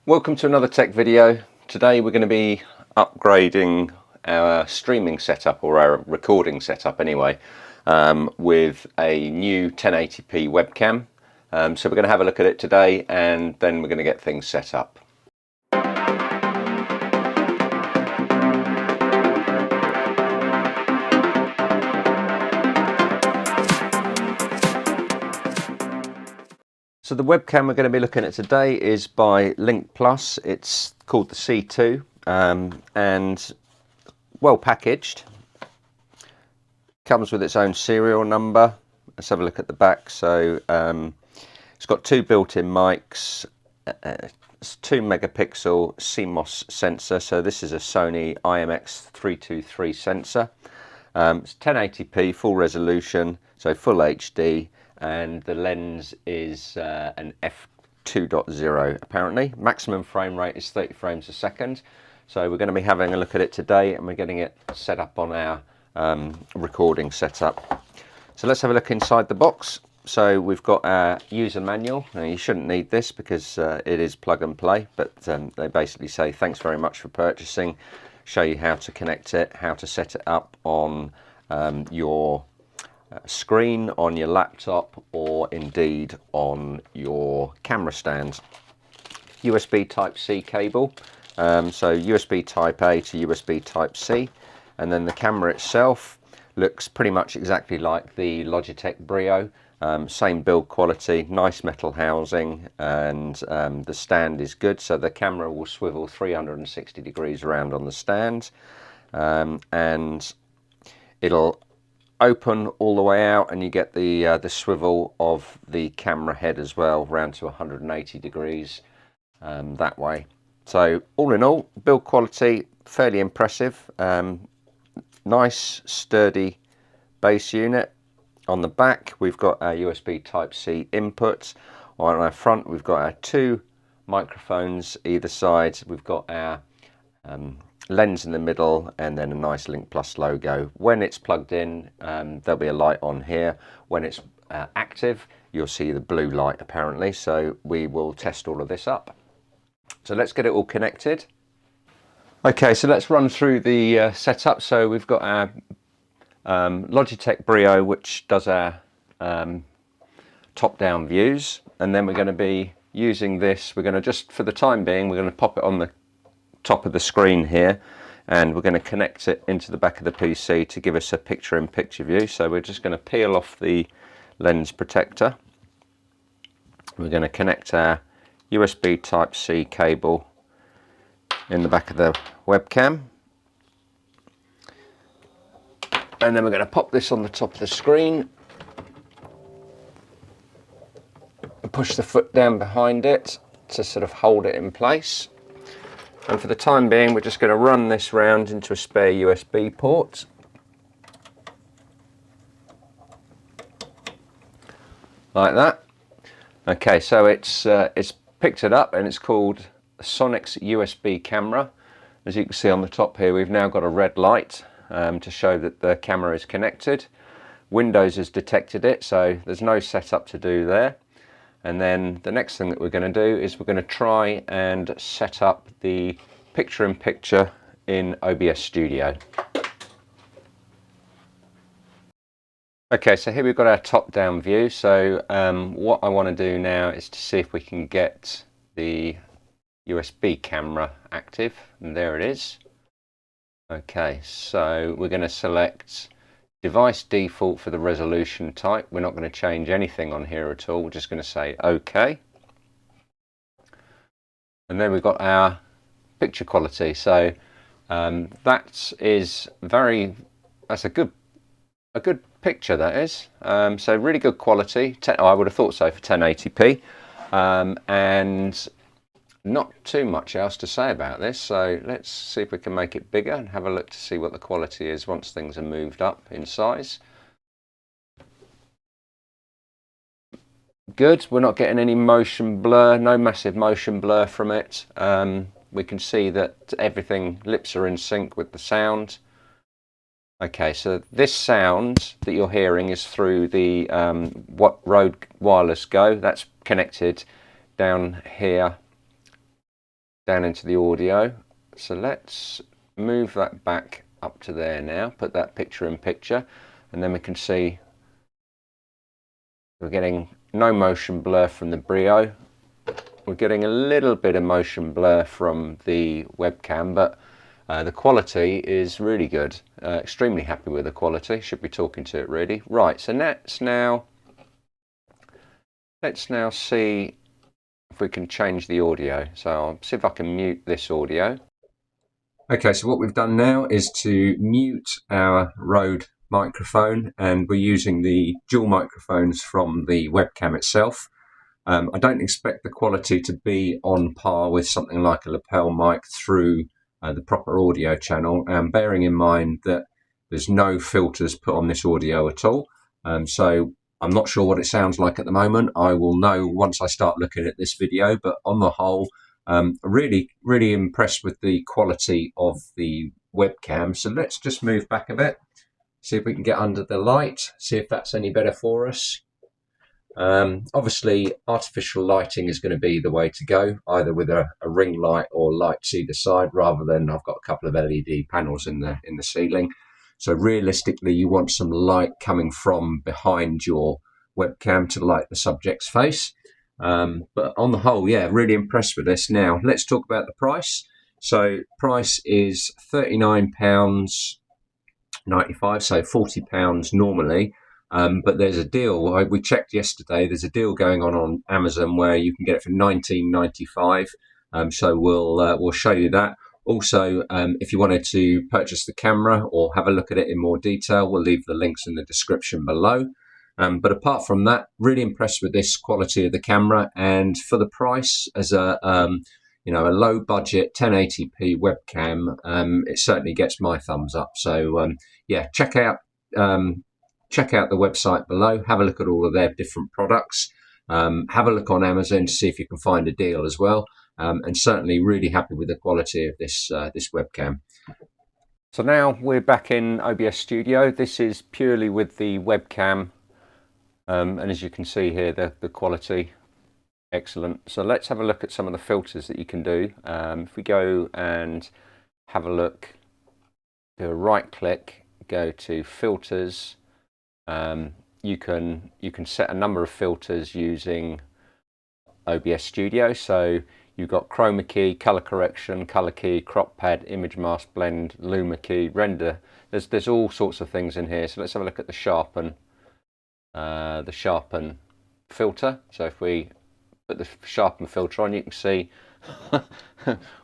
Welcome to another tech video. Today we're going to be upgrading our streaming setup, or our recording setup anyway, with a new 1080p webcam. So we're going to have a look at it today and then we're going to get things set up. So the webcam we're going to be looking at today is by Lincplus. It's called the C2 and well packaged. Comes with its own serial number. Let's have a look at the back. So it's got two built-in mics, 2 megapixel CMOS sensor. So this is a Sony IMX323 sensor. It's 1080p full resolution, so full HD. And the lens is an f2.0 apparently. Maximum frame rate is 30 frames a second. So we're going to be having a look at it today and we're getting it set up on our recording setup. So let's have a look inside the box. So we've got our user manual. Now you shouldn't need this because it is plug and play, but they basically say thanks very much for purchasing, show you how to connect it, how to set it up on your screen, on your laptop, or indeed on your camera stand. USB Type-C cable, so USB Type-A to USB Type-C, and then the camera itself looks pretty much exactly like the Logitech Brio. Same build quality, nice metal housing, and the stand is good, so the camera will swivel 360 degrees around on the stand, and it'll open all the way out, and you get the swivel of the camera head as well, round to 180 degrees that way. So all in all, build quality fairly impressive. Nice sturdy base unit. On the back we've got our USB Type-C inputs. On our front we've got our two microphones either side. We've got our lens in the middle, and then a nice Lincplus logo. When it's plugged in, there'll be a light on here. When it's active, you'll see the blue light apparently. So we will test all of this up. So let's get it all connected. Okay, so let's run through the setup. So we've got our Logitech Brio, which does our top-down views, and then we're going to be using this. We're going to just, for the time being, we're going to pop it on the top of the screen here, and we're going to connect it into the back of the PC to give us a picture-in-picture view. So we're just going to peel off the lens protector. We're going to connect our USB Type-C cable in the back of the webcam, and then we're going to pop this on the top of the screen and push the foot down behind it to sort of hold it in place. And for the time being, we're just going to run this round into a spare USB port. Like that. Okay, so it's picked it up, and it's called Sonic's USB camera. As you can see on the top here, we've now got a red light to show that the camera is connected. Windows has detected it, so there's no setup to do there. And then the next thing that we're going to do is we're going to try and set up the picture-in-picture in OBS Studio. Okay, so here we've got our top-down view. So what I want to do now is to see if we can get the USB camera active, and there it is. Okay, so we're going to select device default for the resolution type. We're not going to change anything on here at all. We're just going to say OK. And then we've got our picture quality. So that's a good picture, that is. So really good quality. I would have thought so for 1080p. And not too much else to say about this, so let's see if we can make it bigger and have a look to see what the quality is once things are moved up in size. Good, we're not getting any motion blur, no massive motion blur from it. We can see that everything, lips are in sync with the sound. Okay, so this sound that you're hearing is through the Rode Wireless Go. That's connected down here down into the audio. So let's move that back up to there now, put that picture in picture, and then we can see we're getting no motion blur from the Brio. We're getting a little bit of motion blur from the webcam, but the quality is really good. Extremely happy with the quality. Should be talking to it really. Right, so let's now see if we can change the audio. So I'll see if I can mute this audio. Okay, so what we've done now is to mute our Rode microphone, and we're using the dual microphones from the webcam itself. I don't expect the quality to be on par with something like a lapel mic through the proper audio channel, bearing in mind that there's no filters put on this audio at all. So I'm not sure what it sounds like at the moment. I will know once I start looking at this video, but on the whole, really impressed with the quality of the webcam. So let's just move back a bit, see if we can get under the light, see if that's any better for us. Obviously artificial lighting is going to be the way to go, either with a ring light or lights either side, rather than I've got a couple of LED panels in the ceiling. So realistically you want some light coming from behind your webcam to light the subject's face. But on the whole, yeah, really impressed with this. Now let's talk about the price. So price is £39.95, so £40 normally. But there's a deal. We checked yesterday. There's a deal going on Amazon where you can get it for £19.95. So we'll show you that. Also, if you wanted to purchase the camera or have a look at it in more detail, we'll leave the links in the description below. But apart from that, really impressed with this quality of the camera, and for the price, as a low budget 1080p webcam, it certainly gets my thumbs up. So yeah, check out the website below, have a look at all of their different products, have a look on Amazon to see if you can find a deal as well, and certainly really happy with the quality of this webcam. So now we're back in OBS Studio. This is purely with the webcam, and as you can see here, the quality, excellent. So let's have a look at some of the filters that you can do. If we go and have a look, do a right click, go to filters. You can set a number of filters using OBS Studio. So you've got chroma key, color correction, color key, crop pad, image mask, blend, luma key, render. There's all sorts of things in here. So let's have a look at the sharpen filter. So if we put the sharpen filter on, you can see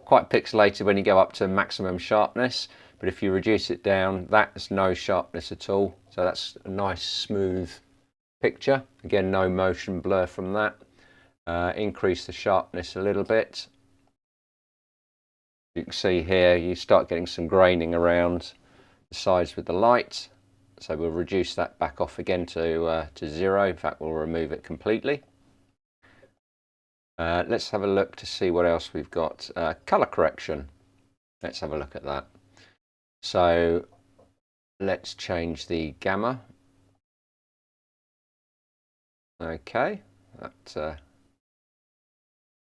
quite pixelated when you go up to maximum sharpness. But if you reduce it down, that's no sharpness at all. So that's a nice smooth picture. Again, no motion blur from that. Increase the sharpness a little bit. You can see here, you start getting some graining around the sides with the light. So we'll reduce that back off again to 0. In fact, we'll remove it completely. Let's have a look to see what else we've got. Color correction. Let's have a look at that. So let's change the gamma. Okay, have a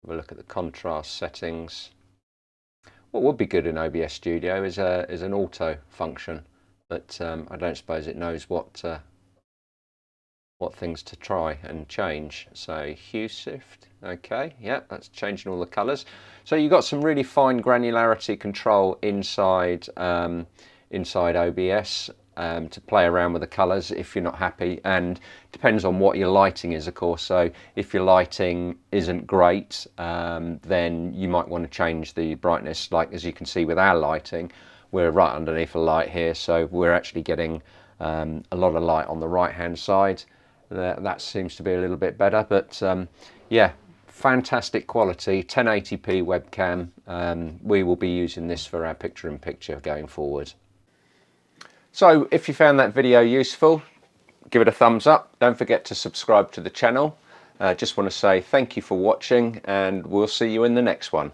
look at the contrast settings. What would be good in OBS Studio is an auto function, but I don't suppose it knows what things to try and change. So hue shift, okay, yeah, that's changing all the colors. So you've got some really fine granularity control inside OBS to play around with the colors if you're not happy, and depends on what your lighting is, of course. So if your lighting isn't great, then you might want to change the brightness. Like as you can see with our lighting, we're right underneath a light here, so we're actually getting a lot of light on the right hand side. That seems to be a little bit better, but yeah, fantastic quality 1080p webcam. We will be using this for our picture-in-picture going forward. So if you found that video useful, give it a thumbs up. Don't forget to subscribe to the channel. Just want to say thank you for watching, and we'll see you in the next one.